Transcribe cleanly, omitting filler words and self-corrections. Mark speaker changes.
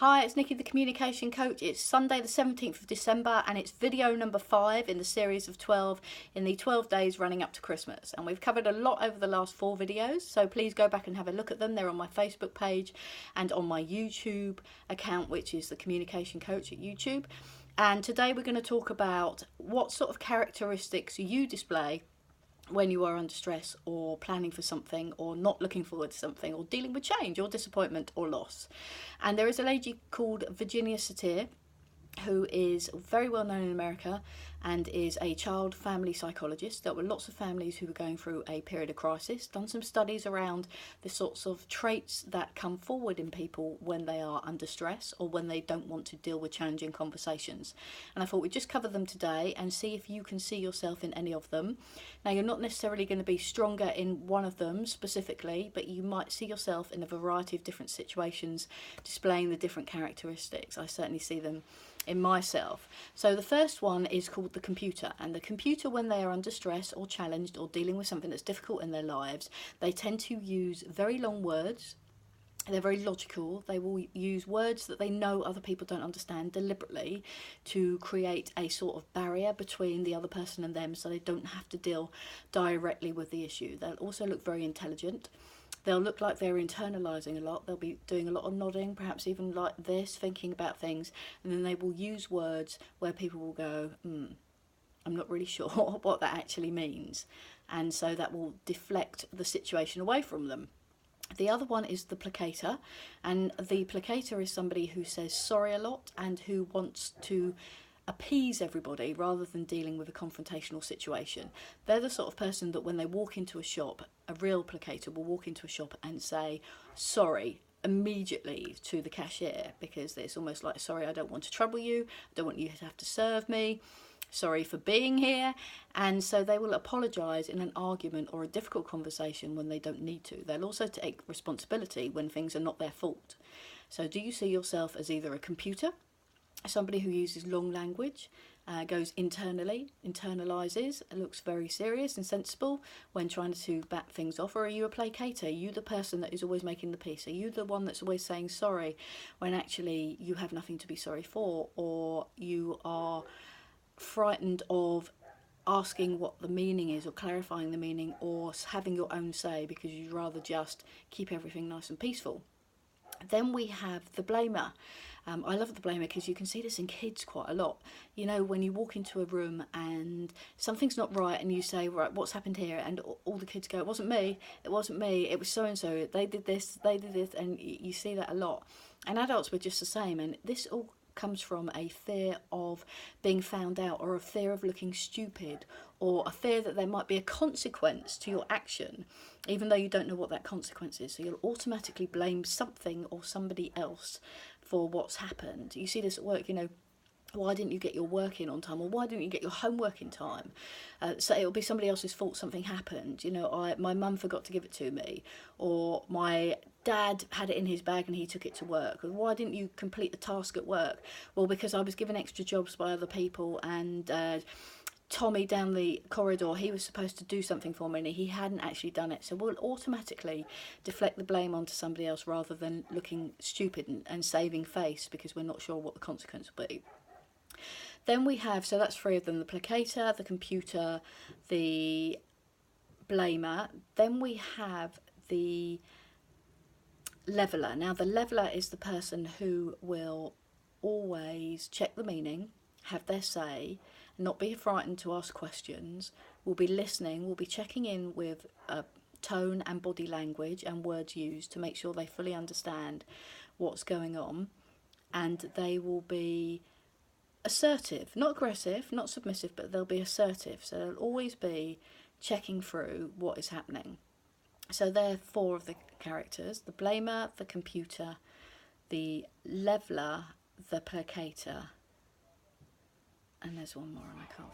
Speaker 1: Hi, it's Nikki the Communication Coach. It's Sunday the 17th of December and it's video number 5 in the series of 12 in the 12 days running up to Christmas. And we've covered a lot over the last 4 videos, so please go back and have a look at them. They're on my Facebook page and on my YouTube account, which is the Communication Coach at YouTube. And today we're going to talk about what sort of characteristics you display when you are under stress or planning for something or not looking forward to something or dealing with change or disappointment or loss. And there is a lady called Virginia Satir who is very well known in America and is a child family psychologist. There were lots of families who were going through a period of crisis, done some studies around the sorts of traits that come forward in people when they are under stress or when they don't want to deal with challenging conversations. And I thought we'd just cover them today and see if you can see yourself in any of them. Now, you're not necessarily going to be stronger in one of them specifically, but you might see yourself in a variety of different situations displaying the different characteristics. I certainly see them in myself. So the first one is called the computer, and the computer, when they are under stress or challenged or dealing with something that's difficult in their lives, they tend to use very long words. They're very logical. They will use words that they know other people don't understand deliberately to create a sort of barrier between the other person and them, so they don't have to deal directly with the issue. They'll also look very intelligent. They'll look like they're internalising a lot. They'll be doing a lot of nodding, perhaps even like this, thinking about things. And then they will use words where people will go, I'm not really sure what that actually means. And so that will deflect the situation away from them. The other one is the placator. And the placator is somebody who says sorry a lot and who wants to appease everybody rather than dealing with a confrontational situation. They're the sort of person that when they walk into a shop, a real placator will walk into a shop and say sorry immediately to the cashier, because it's almost like, sorry, I don't want to trouble you, I don't want you to have to serve me, sorry for being here. And so they will apologise in an argument or a difficult conversation when they don't need to. They'll also take responsibility when things are not their fault. So do you see yourself as either a computer, somebody who uses long language, goes internalises, looks very serious and sensible when trying to bat things off? Or are you a placater? Are you the person that is always making the peace? Are you the one that's always saying sorry when actually you have nothing to be sorry for, or you are frightened of asking what the meaning is or clarifying the meaning or having your own say because you'd rather just keep everything nice and peaceful? Then we have the blamer. I love the blamer because you can see this in kids quite a lot. You know, when you walk into a room and something's not right and you say, right, what's happened here? And all the kids go, it wasn't me, it wasn't me, it was so-and-so, they did this, and you see that a lot. And adults were just the same, and this all comes from a fear of being found out, or a fear of looking stupid, or a fear that there might be a consequence to your action, even though you don't know what that consequence is. So you'll automatically blame something or somebody else for what's happened. You see this at work, you know, why didn't you get your work in on time, or why didn't you get your homework in time? So it'll be somebody else's fault something happened. You know, my mum forgot to give it to me, or my dad had it in his bag and he took it to work. Why didn't you complete the task at work? Well, because I was given extra jobs by other people, and Tommy down the corridor, he was supposed to do something for me and he hadn't actually done it. So we'll automatically deflect the blame onto somebody else rather than looking stupid and saving face because we're not sure what the consequence will be. Then we have, so that's 3 of them, the placator, the computer, the blamer. Then we have the leveler. Now, the leveler is the person who will always check the meaning, have their say, not be frightened to ask questions, will be listening, will be checking in with tone and body language and words used to make sure they fully understand what's going on, and they will be assertive, not aggressive, not submissive, but they'll be assertive. So they'll always be checking through what is happening. So they're 4 of the characters: the blamer, the computer, the leveler, the placator, and there's one more and I can't